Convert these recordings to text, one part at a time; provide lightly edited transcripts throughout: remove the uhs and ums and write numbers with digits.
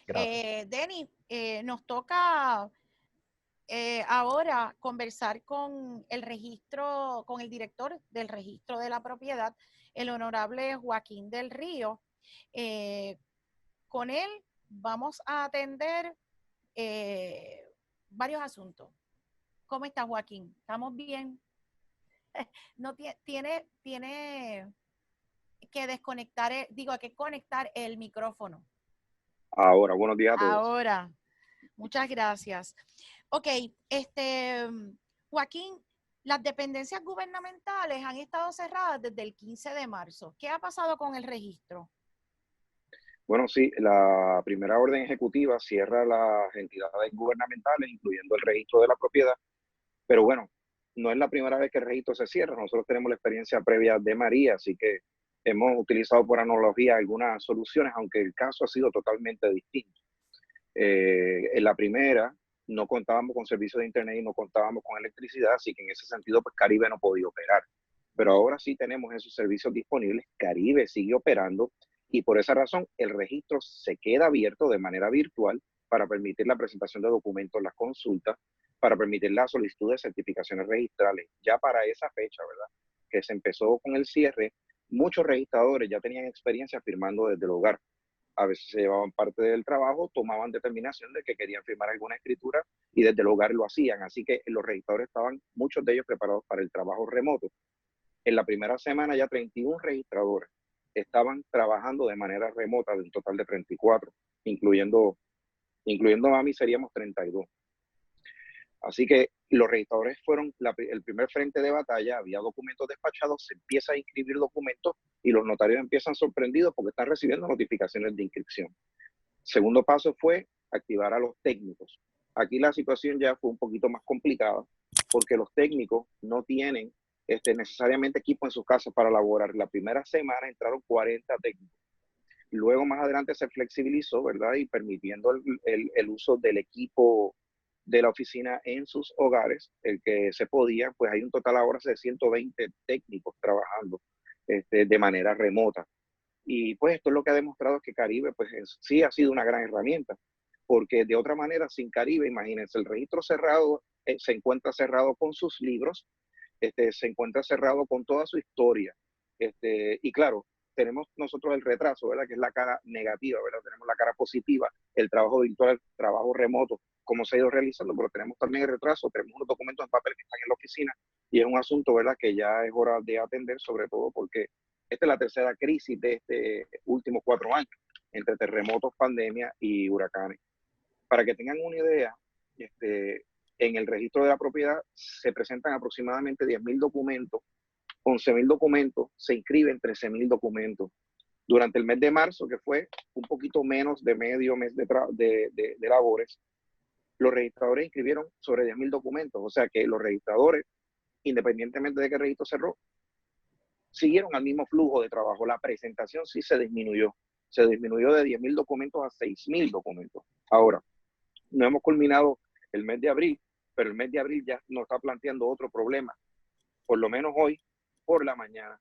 Gracias. Denny, nos toca ahora conversar con el registro, con el director del registro de la propiedad, el honorable Joaquín del Río. Eh, con él vamos a atender varios asuntos. ¿Cómo está Joaquín? ¿Estamos bien? No tiene que desconectar, digo, que conectar el micrófono. Ahora, buenos días a todos. Ahora, muchas gracias. Ok, Joaquín, las dependencias gubernamentales han estado cerradas desde el 15 de marzo. ¿Qué ha pasado con el registro? Bueno, sí, la primera orden ejecutiva cierra las entidades gubernamentales, incluyendo el registro de la propiedad, pero bueno, no es la primera vez que el registro se cierra. Nosotros tenemos la experiencia previa de María, así que hemos utilizado por analogía algunas soluciones, aunque el caso ha sido totalmente distinto. En la primera no contábamos con servicios de internet y no contábamos con electricidad, así que en ese sentido pues Caribe no podía operar. Pero ahora sí tenemos esos servicios disponibles, Caribe sigue operando y por esa razón el registro se queda abierto de manera virtual para permitir la presentación de documentos, las consultas, para permitir la solicitud de certificaciones registrales. Ya para esa fecha, ¿verdad? Que se empezó con el cierre, muchos registradores ya tenían experiencia firmando desde el hogar. A veces se llevaban parte del trabajo, tomaban determinación de que querían firmar alguna escritura y desde el hogar lo hacían. Así que los registradores estaban, muchos de ellos, preparados para el trabajo remoto. En la primera semana ya 31 registradores estaban trabajando de manera remota de un total de 34, incluyendo a mí seríamos 32. Así que los registradores fueron el primer frente de batalla, había documentos despachados, se empieza a inscribir documentos y los notarios empiezan sorprendidos porque están recibiendo notificaciones de inscripción. Segundo paso fue activar a los técnicos. Aquí la situación ya fue un poquito más complicada porque los técnicos no tienen necesariamente equipo en sus casas para laborar. La primera semana entraron 40 técnicos. Luego más adelante se flexibilizó, ¿verdad? Y permitiendo el uso del equipo de la oficina en sus hogares, el que se podía, pues hay un total ahora de 120 técnicos trabajando de manera remota. Y pues esto es lo que ha demostrado que Caribe pues sí ha sido una gran herramienta, porque de otra manera sin Caribe, imagínense, el registro cerrado se encuentra cerrado con sus libros, se encuentra cerrado con toda su historia. Y claro, tenemos nosotros el retraso, ¿verdad? Que es la cara negativa, ¿verdad? Tenemos la cara positiva, el trabajo virtual, el trabajo remoto, cómo se ha ido realizando, pero tenemos también el retraso, tenemos unos documentos en papel que están en la oficina y es un asunto, ¿verdad? Que ya es hora de atender, sobre todo porque esta es la tercera crisis de este últimos 4 años, entre terremotos, pandemia y huracanes. Para que tengan una idea, en el registro de la propiedad se presentan aproximadamente 10.000 documentos, 11.000 documentos, se inscriben 13.000 documentos. Durante el mes de marzo, que fue un poquito menos de medio mes de labores, los registradores inscribieron sobre 10.000 documentos. O sea que los registradores, independientemente de que el registro cerró, siguieron al mismo flujo de trabajo. La presentación sí se disminuyó de 10.000 documentos a 6.000 documentos. Ahora, no hemos culminado el mes de abril, pero el mes de abril ya nos está planteando otro problema. Por lo menos hoy, por la mañana,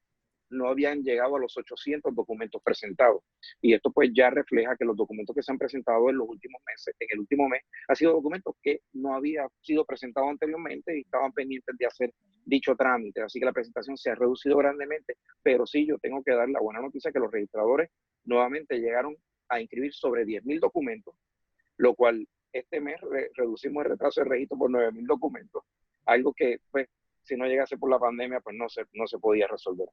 no habían llegado a los 800 documentos presentados. Y esto pues ya refleja que los documentos que se han presentado en los últimos meses, en el último mes, han sido documentos que no habían sido presentados anteriormente y estaban pendientes de hacer dicho trámite. Así que la presentación se ha reducido grandemente, pero sí yo tengo que dar la buena noticia que los registradores nuevamente llegaron a inscribir sobre 10.000 documentos, lo cual este mes reducimos el retraso de registro por 9.000 documentos, algo que pues si no llegase por la pandemia pues no se podía resolver.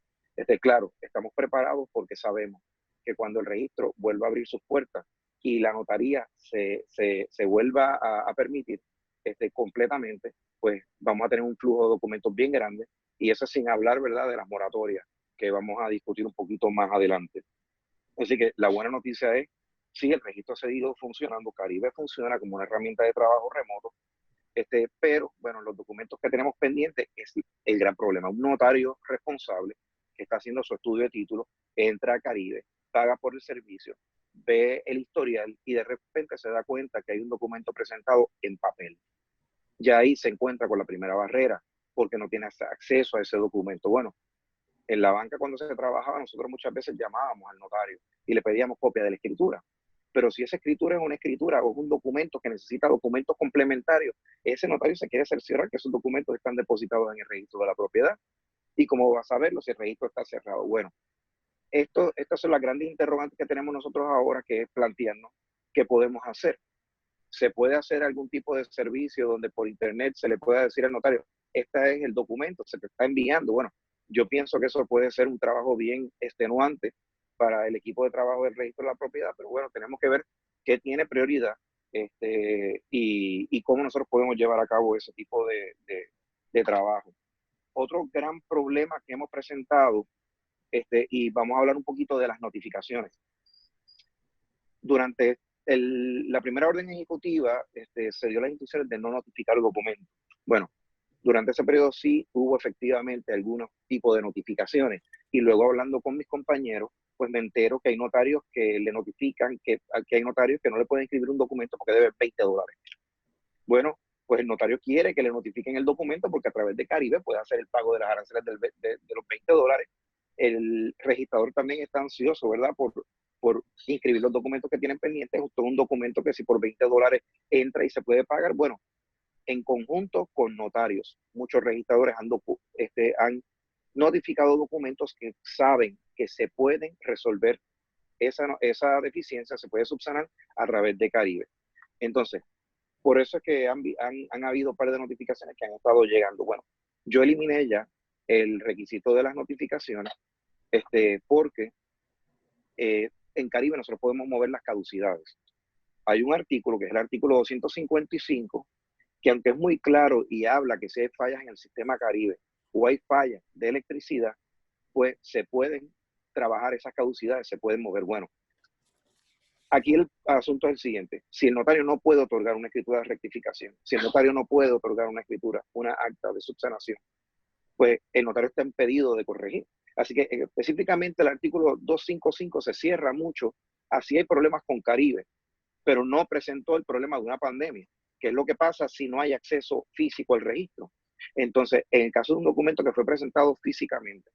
Claro, estamos preparados porque sabemos que cuando el registro vuelva a abrir sus puertas y la notaría se vuelva a permitir completamente, pues vamos a tener un flujo de documentos bien grande y eso sin hablar, ¿verdad?, de las moratorias que vamos a discutir un poquito más adelante. Así que la buena noticia es, sí, el registro ha seguido funcionando, Caribe funciona como una herramienta de trabajo remoto, pero bueno, los documentos que tenemos pendientes es el gran problema. Un notario responsable que está haciendo su estudio de título, entra a Caribe, paga por el servicio, ve el historial y de repente se da cuenta que hay un documento presentado en papel. Ya ahí se encuentra con la primera barrera, porque no tiene acceso a ese documento. Bueno, en la banca cuando se trabajaba, nosotros muchas veces llamábamos al notario y le pedíamos copia de la escritura. Pero si esa escritura es una escritura o es un documento que necesita documentos complementarios, ese notario se quiere cerciorar que esos documentos están depositados en el registro de la propiedad. ¿Y cómo va a saberlo si el registro está cerrado? Bueno, estas son las grandes interrogantes que tenemos nosotros ahora, que es plantearnos qué podemos hacer. ¿Se puede hacer algún tipo de servicio donde por internet se le pueda decir al notario, este es el documento, se te está enviando? Bueno, yo pienso que eso puede ser un trabajo bien extenuante para el equipo de trabajo del registro de la propiedad, pero bueno, tenemos que ver qué tiene prioridad y cómo nosotros podemos llevar a cabo ese tipo de trabajo. Otro gran problema que hemos presentado, y vamos a hablar un poquito de las notificaciones. Durante la primera orden ejecutiva se dio las instrucciones de no notificar el documento. Bueno, durante ese periodo sí hubo efectivamente algunos tipos de notificaciones, y luego hablando con mis compañeros, pues me entero que hay notarios que le notifican que hay notarios que no le pueden escribir un documento porque debe $20. Bueno, pues el notario quiere que le notifiquen el documento porque a través de Caribe puede hacer el pago de las aranceles de los $20. El registrador también está ansioso, ¿verdad?, por inscribir los documentos que tienen pendientes. Justo un documento que si por $20 entra y se puede pagar. Bueno, en conjunto con notarios, muchos registradores han notificado documentos que saben que se pueden resolver esa deficiencia, se puede subsanar a través de Caribe. Entonces, por eso es que han habido un par de notificaciones que han estado llegando. Bueno, yo eliminé ya el requisito de las notificaciones, porque en Caribe nosotros podemos mover las caducidades. Hay un artículo, que es el artículo 255, que aunque es muy claro y habla que si hay fallas en el sistema Caribe o hay fallas de electricidad, pues se pueden trabajar esas caducidades, se pueden mover. Bueno, aquí el asunto es el siguiente: si el notario no puede otorgar una escritura de rectificación, si el notario no puede otorgar una escritura, una acta de subsanación, pues el notario está impedido de corregir. Así que específicamente el artículo 255 se cierra mucho así hay problemas con Caribe, pero no presentó el problema de una pandemia, que es lo que pasa si no hay acceso físico al registro. Entonces, en el caso de un documento que fue presentado físicamente,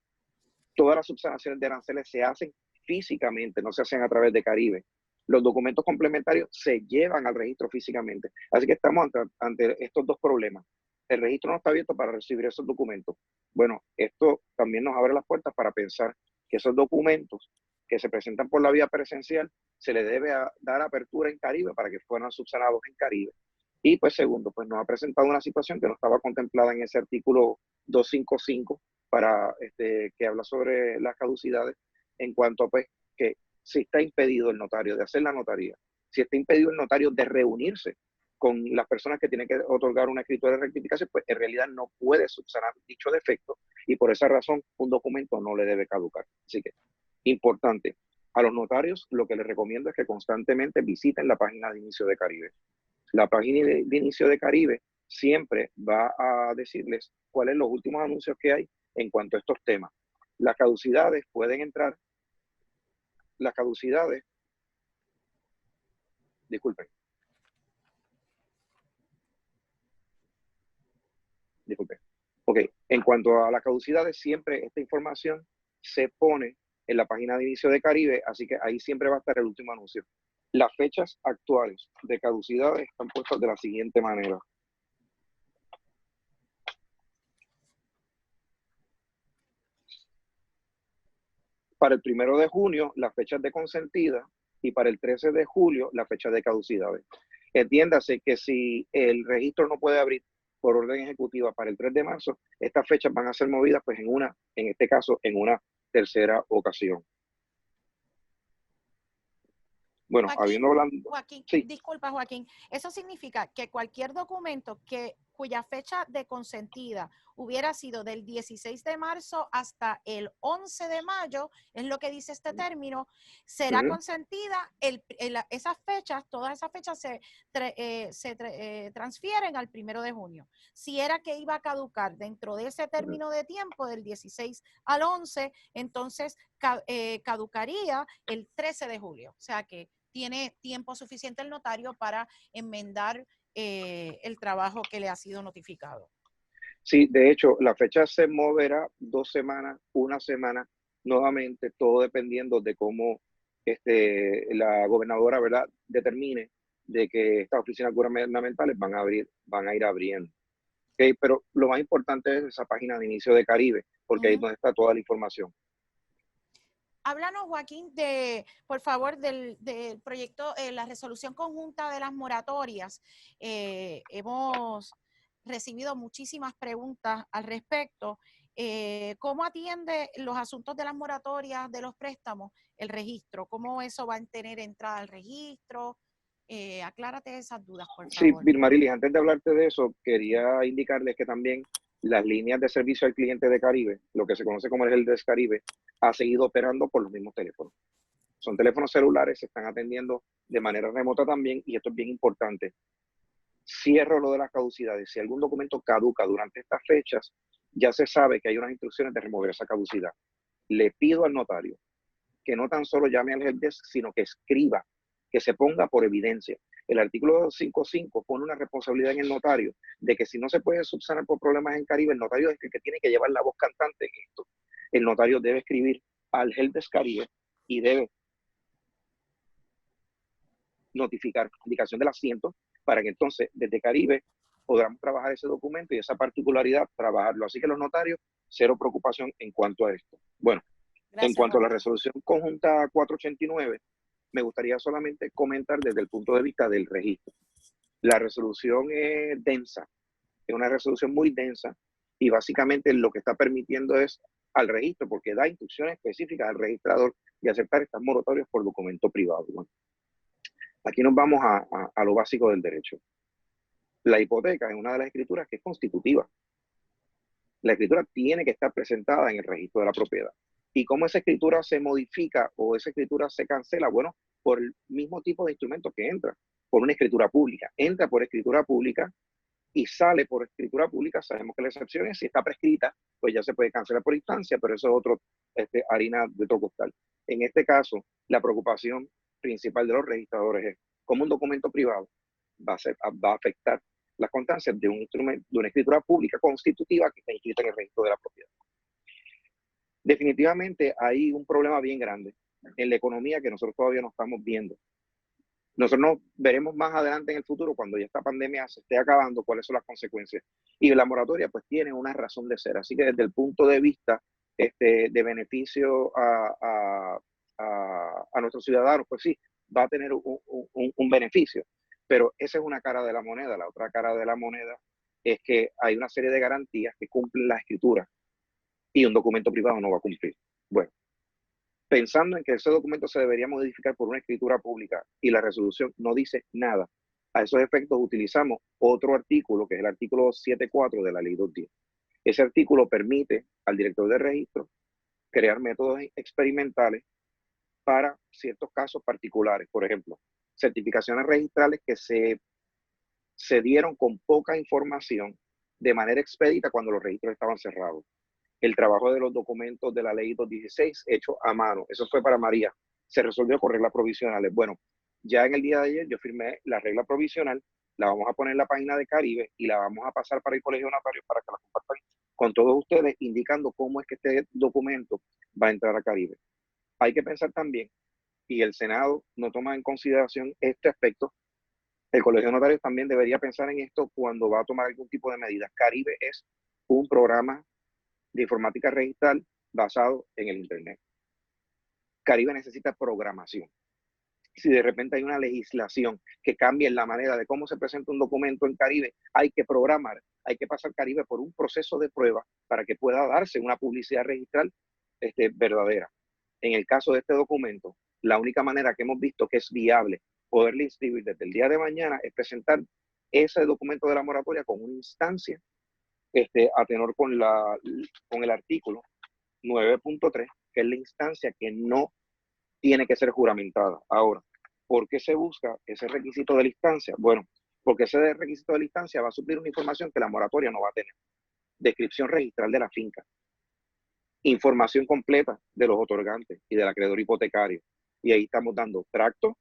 todas las subsanaciones de aranceles se hacen físicamente, no se hacen a través de Caribe. Los documentos complementarios se llevan al registro físicamente. Así que estamos ante estos dos problemas. El registro no está abierto para recibir esos documentos. Bueno, esto también nos abre las puertas para pensar que esos documentos que se presentan por la vía presencial se le debe dar apertura en Caribe para que fueran subsanados en Caribe. Y pues segundo, pues nos ha presentado una situación que no estaba contemplada en ese artículo 255 que habla sobre las caducidades, en cuanto a pues que si está impedido el notario de hacer la notaría, si está impedido el notario de reunirse con las personas que tienen que otorgar una escritura de rectificación, pues en realidad no puede subsanar dicho defecto, y por esa razón un documento no le debe caducar. Así que, importante, a los notarios lo que les recomiendo es que constantemente visiten la página de inicio de Caribe. La página de inicio de Caribe siempre va a decirles cuáles son los últimos anuncios que hay en cuanto a estos temas. Las caducidades pueden entrar, disculpen, ok, en cuanto a las caducidades, siempre esta información se pone en la página de inicio de Caribe, así que ahí siempre va a estar el último anuncio. Las fechas actuales de caducidades están puestas de la siguiente manera. Para el 1 de junio, las fechas de consentida, y para el 13 de julio, la fecha de caducidades. Entiéndase que si el registro no puede abrir por orden ejecutiva para el 3 de marzo, estas fechas van a ser movidas pues en este caso, en una tercera ocasión. Bueno, Joaquín, sí. Disculpa, Joaquín. Eso significa que cualquier documento cuya fecha de consentida hubiera sido del 16 de marzo hasta el 11 de mayo, es lo que dice este término, será consentida, esas fechas, todas esas fechas se transfieren al 1 de junio. Si era que iba a caducar dentro de ese término de tiempo, del 16 al 11, entonces caducaría el 13 de julio. O sea que tiene tiempo suficiente el notario para enmendar el trabajo que le ha sido notificado. Sí, de hecho, la fecha se moverá 2 semanas, 1 semana, nuevamente, todo dependiendo de cómo la gobernadora, ¿verdad?, determine de que estas oficinas gubernamentales van a ir abriendo. Okay, pero lo más importante es esa página de inicio de Caribe, porque ahí es donde está toda la información. Háblanos, Joaquín, por favor, del proyecto, la resolución conjunta de las moratorias. Hemos recibido muchísimas preguntas al respecto. ¿Cómo atiende los asuntos de las moratorias de los préstamos el registro? ¿Cómo eso va a tener entrada al registro? Aclárate esas dudas, por Sí, favor. Vilmarilis, antes de hablarte de eso, quería indicarles que también las líneas de servicio al cliente de Caribe, lo que se conoce como el Helpdesk Caribe, ha seguido operando por los mismos teléfonos. Son teléfonos celulares, se están atendiendo de manera remota también, y esto es bien importante. Cierro lo de las caducidades. Si algún documento caduca durante estas fechas, ya se sabe que hay unas instrucciones de remover esa caducidad. Le pido al notario que no tan solo llame al helpdesk, sino que escriba, que se ponga por evidencia. El artículo 5.5 pone una responsabilidad en el notario de que si no se puede subsanar por problemas en Caribe, el notario es el que tiene que llevar la voz cantante en esto. El notario debe escribir al helpdesk Caribe y debe notificar indicación del asiento para que entonces desde Caribe podamos trabajar ese documento y esa particularidad, trabajarlo. Así que los notarios, cero preocupación en cuanto a esto. Bueno, Gracias, en cuanto a la Joaquín. resolución conjunta 489, me gustaría solamente comentar desde el punto de vista del registro. La resolución es densa, es una resolución muy densa, y básicamente lo que está permitiendo es al registro, porque da instrucciones específicas al registrador de aceptar estas moratorias por documento privado. Bueno, aquí nos vamos a lo básico del derecho. La hipoteca es una de las escrituras que es constitutiva. La escritura tiene que estar presentada en el registro de la propiedad. ¿Y cómo esa escritura se modifica o esa escritura se cancela? Bueno, por el mismo tipo de instrumento que entra, por una escritura pública. Entra por escritura pública y sale por escritura pública. Sabemos que la excepción es si está prescrita, pues ya se puede cancelar por instancia, pero eso es otro harina de otro costal. En este caso, la preocupación principal de los registradores es cómo un documento privado va a afectar las constancias de un instrumento, de una escritura pública constitutiva que está inscrita en el registro de la propiedad. Definitivamente hay un problema bien grande en la economía que nosotros todavía no estamos viendo. Nosotros nos veremos más adelante en el futuro, cuando ya esta pandemia se esté acabando, cuáles son las consecuencias. Y la moratoria pues tiene una razón de ser. Así que desde el punto de vista de beneficio a nuestros ciudadanos, pues sí, va a tener un beneficio. Pero esa es una cara de la moneda. La otra cara de la moneda es que hay una serie de garantías que cumplen la escritura y un documento privado no va a cumplir. Bueno, pensando en que ese documento se debería modificar por una escritura pública y la resolución no dice nada, a esos efectos utilizamos otro artículo, que es el artículo 7.4 de la ley 210. Ese artículo permite al director de registro crear métodos experimentales para ciertos casos particulares. Por ejemplo, certificaciones registrales que se dieron con poca información de manera expedita cuando los registros estaban cerrados. El trabajo de los documentos de la ley 216 hecho a mano. Eso fue para María. Se resolvió con reglas provisionales. Bueno, ya en el día de ayer yo firmé la regla provisional, la vamos a poner en la página de Caribe y la vamos a pasar para el Colegio de Notarios para que la compartan con todos ustedes, indicando cómo es que este documento va a entrar a Caribe. Hay que pensar también, y el Senado no toma en consideración este aspecto, el Colegio de Notarios también debería pensar en esto cuando va a tomar algún tipo de medidas. Caribe es un programa de informática registral basado en el Internet. Caribe necesita programación. Si de repente hay una legislación que cambie la manera de cómo se presenta un documento en Caribe, hay que programar, hay que pasar Caribe por un proceso de prueba para que pueda darse una publicidad registral verdadera. En el caso de este documento, la única manera que hemos visto que es viable poderle inscribir desde el día de mañana es presentar ese documento de la moratoria con una instancia a tenor con el artículo 9.3, que es la instancia que no tiene que ser juramentada. Ahora, ¿por qué se busca ese requisito de la instancia? Bueno, porque ese requisito de la instancia va a suplir una información que la moratoria no va a tener. Descripción registral de la finca, información completa de los otorgantes y del acreedor hipotecario. Y ahí estamos dando tracto,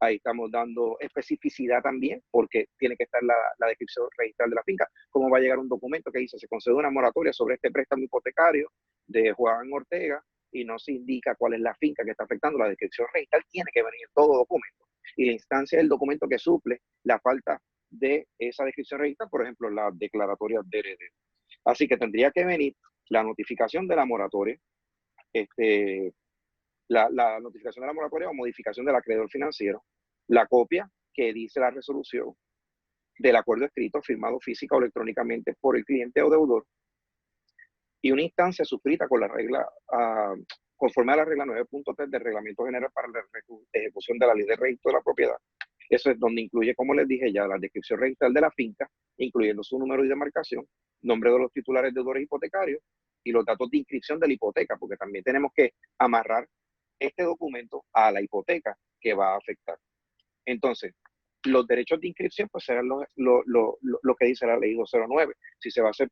ahí estamos dando especificidad también, porque tiene que estar la descripción registral de la finca. ¿Cómo va a llegar un documento que dice se concede una moratoria sobre este préstamo hipotecario de Juan Ortega y no se indica cuál es la finca que está afectando, la descripción registral tiene que venir en todo documento. Y la instancia del documento que suple la falta de esa descripción registral, por ejemplo, la declaratoria de heredero. Así que tendría que venir la notificación de la moratoria, la notificación de la moratoria o modificación del acreedor financiero, la copia que dice la resolución del acuerdo escrito firmado física o electrónicamente por el cliente o deudor, y una instancia suscrita con la regla, conforme a la regla 9.3 del Reglamento General para la ejecución de la ley de registro de la propiedad. Eso es donde incluye, como les dije ya, la descripción registral de la finca, incluyendo su número y demarcación, nombre de los titulares deudores hipotecarios y los datos de inscripción de la hipoteca, porque también tenemos que amarrar este documento a la hipoteca que va a afectar. Entonces, los derechos de inscripción pues serán lo que dice la ley 209. Si se va a hacer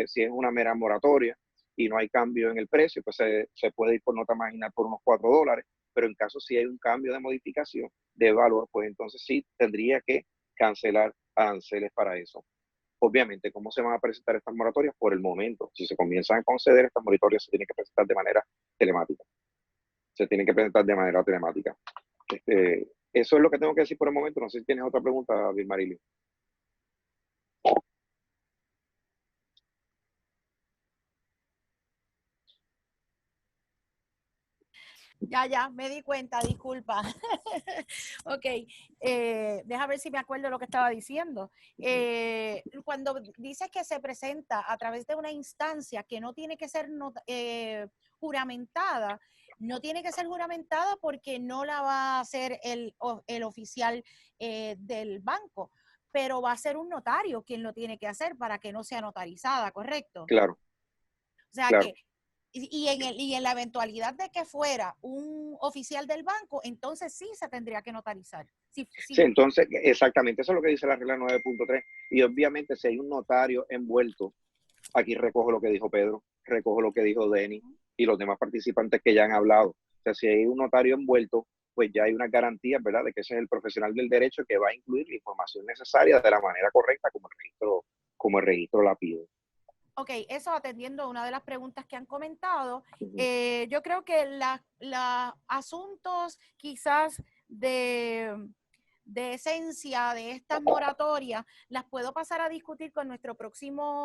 si es una mera moratoria y no hay cambio en el precio, pues se puede ir por nota marginal por unos $4, pero en caso si hay un cambio de modificación de valor, pues entonces sí tendría que cancelar aranceles para eso. Obviamente, ¿cómo se van a presentar estas moratorias? Por el momento, si se comienzan a conceder, estas moratorias se tienen que presentar de manera telemática. Se tienen que presentar de manera telemática. Eso es lo que tengo que decir por el momento. No sé si tienes otra pregunta, Vilmarili. Ya, me di cuenta, disculpa. Ok, deja ver si me acuerdo lo que estaba diciendo. Cuando dices que se presenta a través de una instancia que no tiene que ser juramentada, no tiene que ser juramentada porque no la va a hacer el oficial del banco, pero va a ser un notario quien lo tiene que hacer para que no sea notarizada, ¿correcto? Claro, O sea claro. que y en la eventualidad de que fuera un oficial del banco, entonces sí se tendría que notarizar. Sí, entonces, exactamente, eso es lo que dice la regla 9.3. Y obviamente, si hay un notario envuelto, aquí recojo lo que dijo Pedro, recojo lo que dijo Denny y los demás participantes que ya han hablado. O sea, si hay un notario envuelto, pues ya hay una garantía, ¿verdad?, de que ese es el profesional del derecho que va a incluir la información necesaria de la manera correcta como el registro la pide. Ok, eso atendiendo a una de las preguntas que han comentado, Uh-huh. yo creo que los asuntos quizás de esencia de estas moratorias las puedo pasar a discutir con nuestro próximo